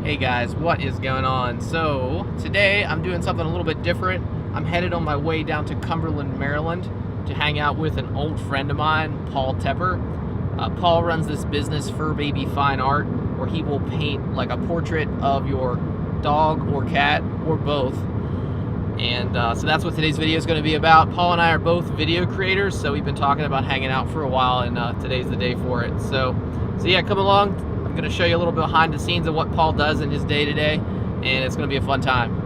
Hey guys, what is going on? So today I'm doing something a little bit different. I'm headed on my way down to Cumberland, Maryland to hang out with an old friend of mine, Paul Tepper. Paul runs this business, Fur Baby Fine Art, where he will paint like a portrait of your dog or cat or both. And so that's what today's video is going to be about. Paul and I are both video creators, so we've been talking about hanging out for a while, and today's the day for it. So yeah, come along. I'm going to show you a little bit behind the scenes of what Paul does in his day-to-day, and it's going to be a fun time.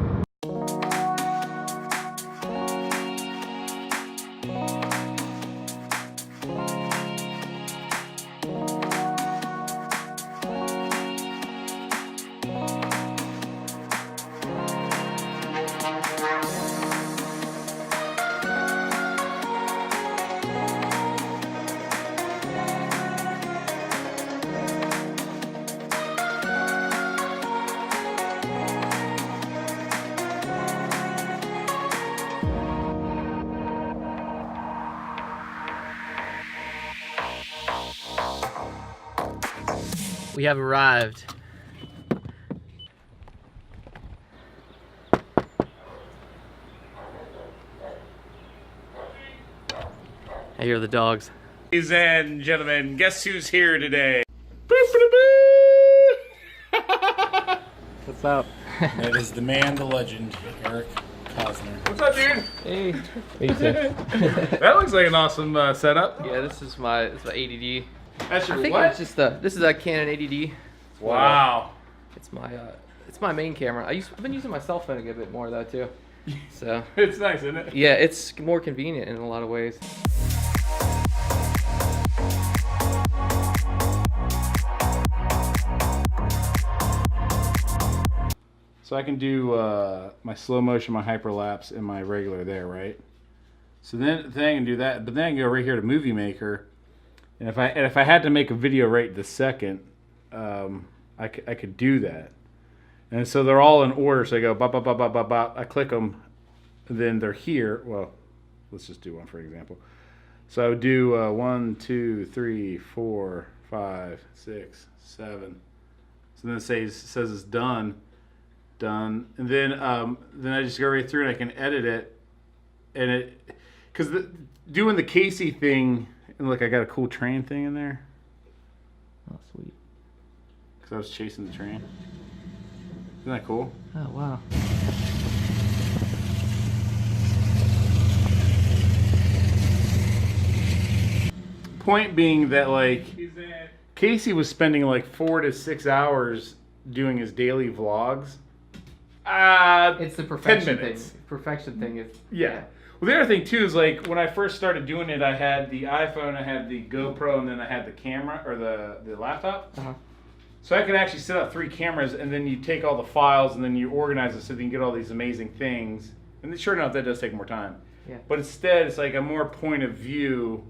We have arrived. I hear the dogs. Ladies and gentlemen, guess who's here today? What's up? That is the man, the legend, Eric Cosner. What's up, dude? Hey. Me too. That looks like an awesome setup. Yeah, this is my ADD. That's your I think what? it's just this is a Canon ADD. Wow. It's my main camera. I've been using my cell phone a good bit more though too. So It's nice, isn't it? yeah, it's more convenient in a lot of ways. So I can do my slow motion, my hyperlapse, and my regular there, right? So then I can do that, but then I can go right here to Movie Maker, and if I had to make a video right this second, I could do that. And so they're all in order. So I go bop bop bop bop bop bop. I click them, and then they're here. Well, let's just do one for example. So I would do 1, 2, 3, 4, 5, 6, 7. So then it says it's done, and then I just go right through and I can edit it, and it because doing the Casey thing, and look, I got a cool train thing in there. Oh, sweet. Because I was chasing the train. Isn't that cool? Oh, wow. Point being that, like, Casey was spending like 4 to 6 hours doing his daily vlogs. It's the perfection 10 thing. minutes. Perfection thing is Yeah. Well, the other thing too is like when I first started doing it, I had the iPhone, I had the GoPro, and then I had the camera or the laptop. Uh-huh. So I could actually set up 3 cameras, and then you take all the files, and then you organize it so that you can get all these amazing things. And sure enough, that does take more time. Yeah. But instead, it's like a more point of view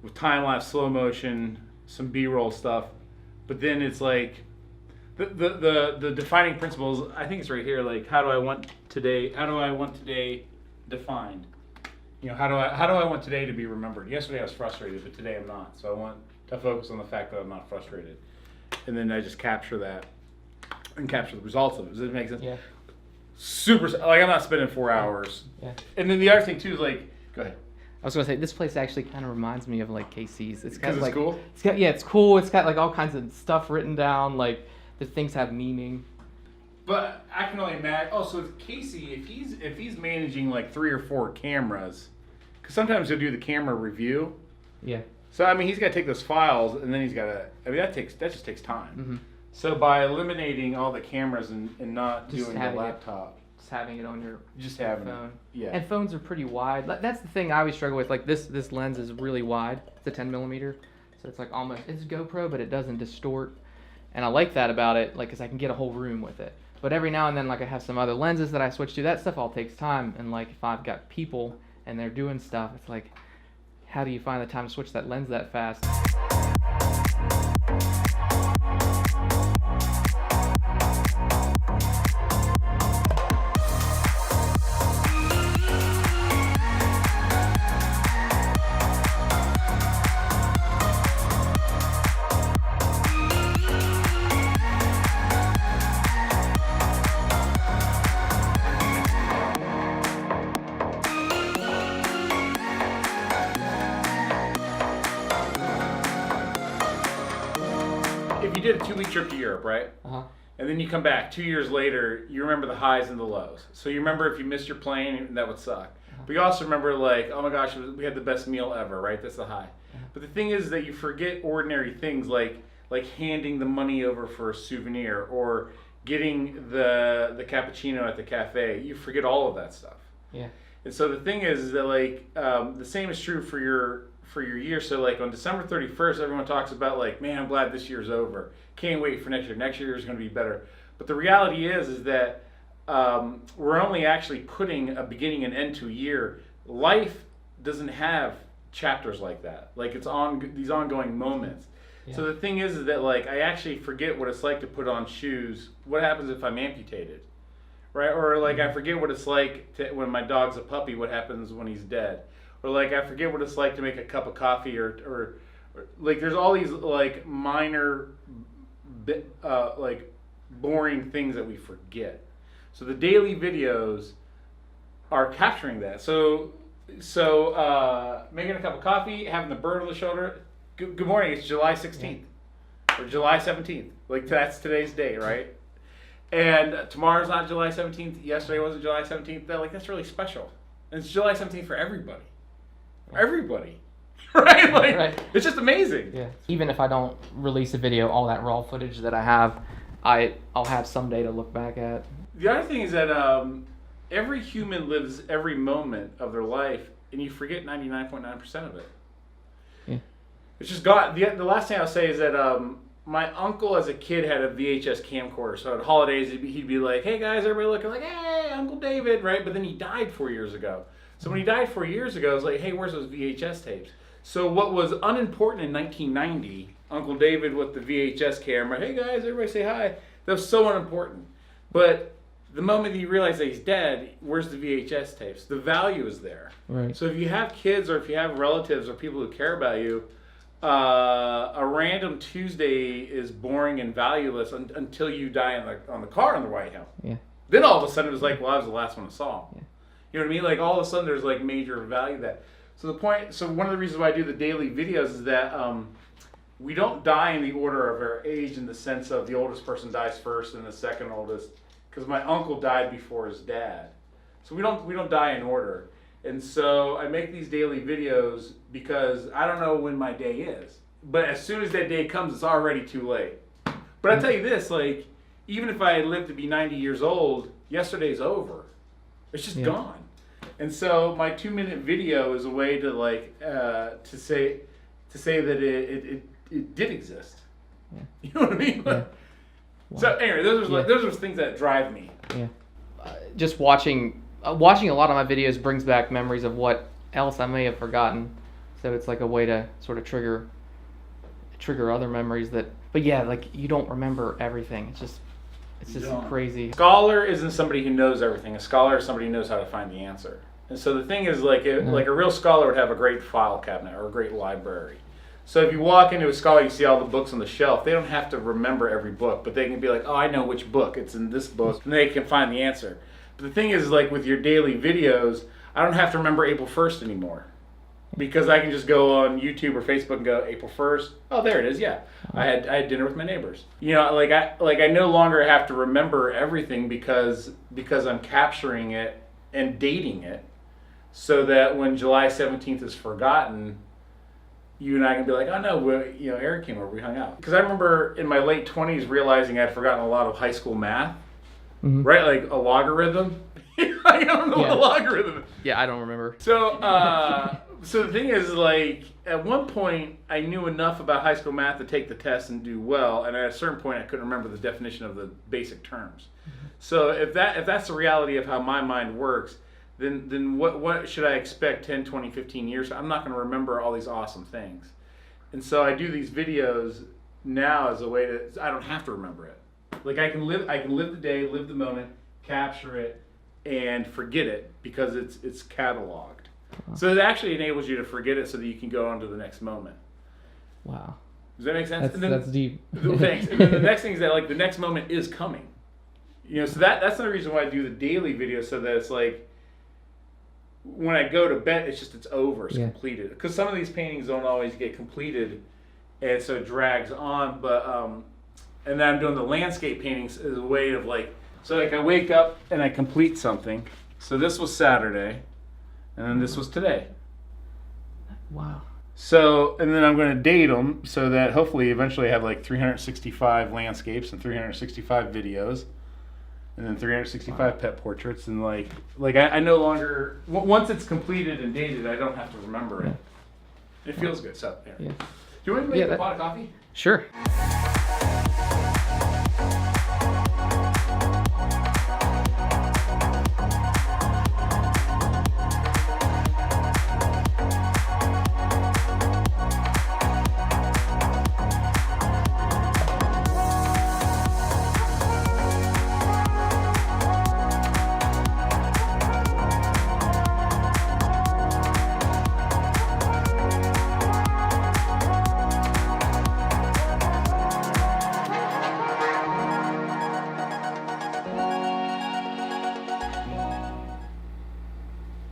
with time-lapse, slow motion, some B-roll stuff. But then it's like the defining principles. I think it's right here. Like, how do I want today defined? You know, how do I want today to be remembered? Yesterday I was frustrated, but today I'm not. So I want to focus on the fact that I'm not frustrated. And then I just capture that and capture the results of it. Does it make sense? Yeah. Super, like I'm not spending 4 hours. Yeah. And then the other thing too is like, go ahead. I was gonna say this place actually kind of reminds me of like KC's. It's got Because like it's cool? it's cool. It's got like all kinds of stuff written down. Like the things have meaning. But I can only imagine. Oh, so it's Casey, if he's managing like 3 or 4 cameras, because sometimes he'll do the camera review. Yeah. So I mean, he's got to take those files, and then he's got to. I mean, that just takes time. Mm-hmm. So by eliminating all the cameras and not Just doing the laptop, Just having it on your just having phone. it. Yeah. And phones are pretty wide. That's the thing I always struggle with. Like this lens is really wide. It's a 10mm, so it's like almost it's GoPro, but it doesn't distort. And I like that about it, like, cause I can get a whole room with it. But every now and then, like, I have some other lenses that I switch to. That stuff all takes time. And like, if I've got people and they're doing stuff, it's like, how do you find the time to switch that lens that fast? did a 2-week trip to Europe, right? And then you come back 2 years later, you remember the highs and the lows. So you remember if you missed your plane, that would suck. But you also remember like, oh my gosh, we had the best meal ever, right? That's the high. But the thing is that you forget ordinary things like handing the money over for a souvenir or getting the cappuccino at the cafe. You forget all of that stuff. Yeah. And so the thing is that like the same is true for your year. So like on December 31st, everyone talks about like, man, I'm glad this year's over. Can't wait for next year. Next year is going to be better. But the reality is that we're only actually putting a beginning and end to a year. Life doesn't have chapters like that. Like it's on these ongoing moments. Yeah. So the thing is that like I actually forget what it's like to put on shoes. What happens if I'm amputated, right? Or like I forget what it's like when my dog's a puppy. What happens when he's dead? Or like I forget what it's like to make a cup of coffee. Or like there's all these like minor, like boring things that we forget. So the daily videos are capturing that. So making a cup of coffee, having the bird on the shoulder. Good morning. It's July 16th or July 17th. Like that's today's day, right? And tomorrow's not July 17th. Yesterday wasn't July 17th. That's really special. And it's July 17th for everybody. For everybody. Right? Like right. It's just amazing. Yeah. Even if I don't release a video, all that raw footage that I have, I'll have someday to look back at. The other thing is that every human lives every moment of their life, and you forget 99.9% of it. Yeah. It's just gone. The last thing I'll say is that my uncle as a kid had a VHS camcorder. So at holidays, he'd be like, hey guys, everybody looking like, hey, Uncle David, right? But then he died 4 years ago. So when he died 4 years ago, I was like, hey, where's those VHS tapes? So what was unimportant in 1990, Uncle David with the VHS camera, hey guys, everybody say hi. That was so unimportant. But the moment you realize that he's dead, where's the VHS tapes? The value is there. Right. So if you have kids or if you have relatives or people who care about you, a random Tuesday is boring and valueless until you die on the car on the way home. Yeah. Then all of a sudden it was like, well, I was the last one I saw. Yeah. You know what I mean? Like all of a sudden there's like major value that. So one of the reasons why I do the daily videos is that we don't die in the order of our age in the sense of the oldest person dies first and the second oldest. Because my uncle died before his dad. So we don't die in order. And so I make these daily videos because I don't know when my day is. But as soon as that day comes, it's already too late. But I tell you this, like, even if I live to be 90 years old, yesterday's over. It's just gone. And so my 2-minute video is a way to like to say that it did exist. Yeah. You know what I mean? Yeah. Wow. So anyway, those are things that drive me. Yeah. Just watching a lot of my videos brings back memories of what else I may have forgotten. So it's like a way to sort of trigger other memories that. But yeah, like you don't remember everything. It's just crazy. A scholar isn't somebody who knows everything. A scholar is somebody who knows how to find the answer. And so the thing is, like a real scholar would have a great file cabinet or a great library. So if you walk into a scholar, you see all the books on the shelf. They don't have to remember every book, but they can be like, oh, I know which book. It's in this book. And they can find the answer. But the thing is, like with your daily videos, I don't have to remember April 1st anymore. Because I can just go on YouTube or Facebook and go, April 1st. Oh, there it is. Yeah. I had dinner with my neighbors. You know, like I no longer have to remember everything because I'm capturing it and dating it so that when July 17th is forgotten, you and I can be like, oh no, Eric came over, we hung out. Because I remember in my late 20s realizing I'd forgotten a lot of high school math, right? Like a logarithm. I don't know what a logarithm is. Yeah, I don't remember. So, so the thing is, like, at one point, I knew enough about high school math to take the test and do well, and at a certain point, I couldn't remember the definition of the basic terms. So if that's the reality of how my mind works, then what should I expect 10, 20, 15 years? I'm not going to remember all these awesome things. And so I do these videos now as a way to, I don't have to remember it. Like I can live the day, live the moment, capture it, and forget it because it's cataloged. Wow. So it actually enables you to forget it so that you can go on to the next moment. Wow. Does that make sense? That's deep. Thanks. And then the next thing is that like the next moment is coming. You know, so that's the reason why I do the daily video, so that it's like when I go to bed, it's over, it's completed. Because some of these paintings don't always get completed, and so it drags on. But And then I'm doing the landscape paintings as a way of like, so like I wake up and I complete something. So this was Saturday, and then this was today. Wow. So, and then I'm going to date them so that hopefully eventually I have like 365 landscapes and 365 videos, and then 365 pet portraits, and like I no longer, once it's completed and dated, I don't have to remember it. It feels good. So, yeah. Do you want to make a pot of coffee? Sure.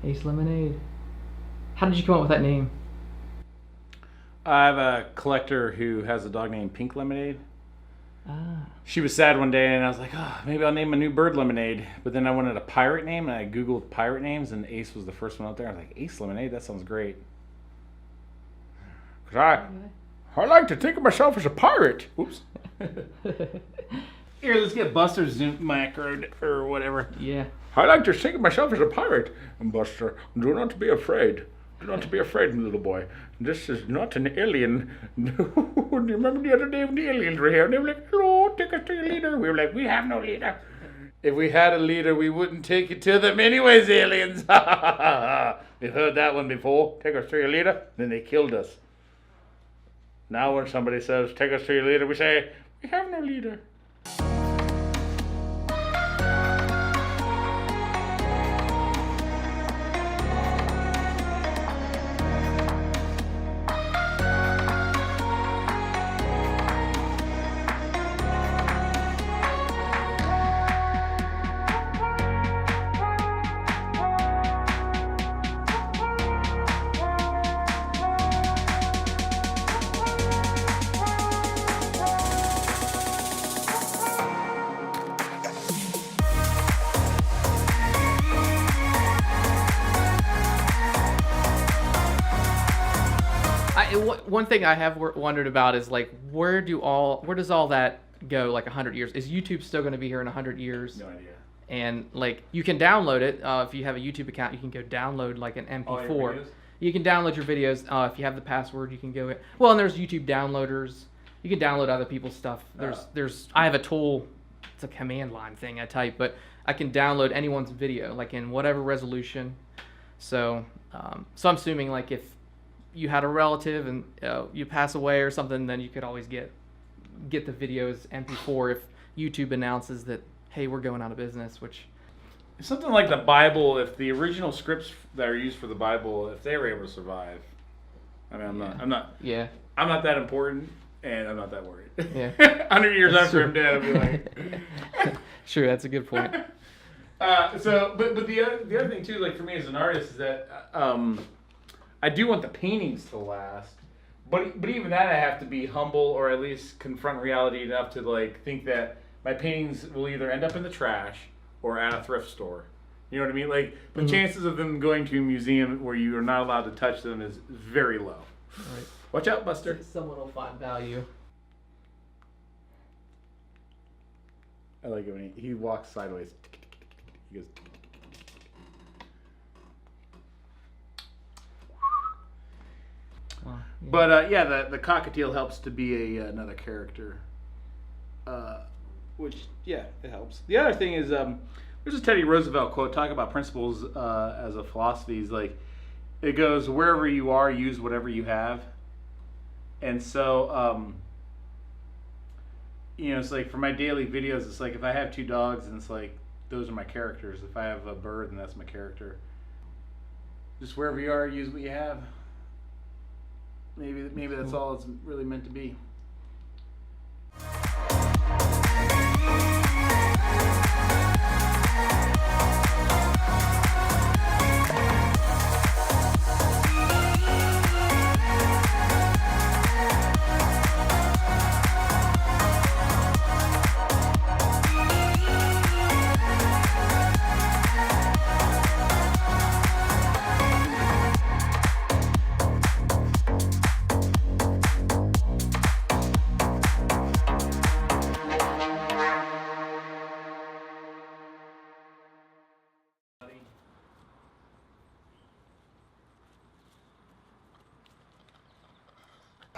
Ace Lemonade. How did you come up with that name? I have a collector who has a dog named Pink Lemonade. Ah. She was sad one day, and I was like, oh, maybe I'll name a new bird Lemonade. But then I wanted a pirate name, and I Googled pirate names, and Ace was the first one out there. I was like, Ace Lemonade? That sounds great. Because I like to think of myself as a pirate. Oops. Here, let's get Buster's mic or whatever. Yeah. I like to think of myself as a pirate. And Buster, do not be afraid. Do not be afraid, little boy. This is not an alien. Do you remember the other day when the aliens were here? And they were like, hello, take us to your leader. We were like, we have no leader. If we had a leader, we wouldn't take it to them anyways, aliens. We've heard that one before. Take us to your leader. Then they killed us. Now when somebody says, take us to your leader, we say, we have no leader. One thing I have wondered about is like, where does all that go? Like 100 years, is YouTube still going to be here in 100 years? No idea. And like, you can download it if you have a YouTube account. You can go download like an MP4. Your videos? You can download your videos if you have the password. You can go. Well, and there's YouTube downloaders. You can download other people's stuff. I have a tool. It's a command line thing I type, but I can download anyone's video like in whatever resolution. So I'm assuming like if you had a relative and you pass away or something, then you could always get the videos MP4 if YouTube announces that, hey, we're going out of business, which... Something like the Bible, if the original scripts that are used for the Bible, if they were able to survive, I mean, I'm not that important, and I'm not that worried. Yeah. 100 years after I'm dead, I'll be like... Sure, that's a good point. But the other thing, too, like for me as an artist, is that... I do want the paintings to last, but even that I have to be humble or at least confront reality enough to like think that my paintings will either end up in the trash or at a thrift store. You know what I mean? Like the chances of them going to a museum where you are not allowed to touch them is very low. Right. Watch out, Buster. Someone will find value. I like it when he walks sideways. He goes. Yeah. But the cockatiel helps to be another character, which it helps. The other thing is there's a Teddy Roosevelt quote talking about principles as a philosophy. Is like it goes, wherever you are, use whatever you have. And so it's like for my daily videos, it's like if I have 2 dogs, and it's like those are my characters. If I have a bird, then that's my character. Just wherever you are, use what you have. Maybe that's all it's really meant to be.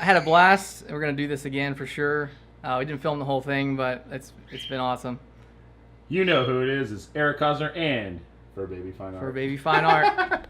I had a blast. We're gonna do this again for sure. We didn't film the whole thing, but it's been awesome. You know who it is. It's Eric Cosner and For Baby Fine Art. For Baby Fine Art.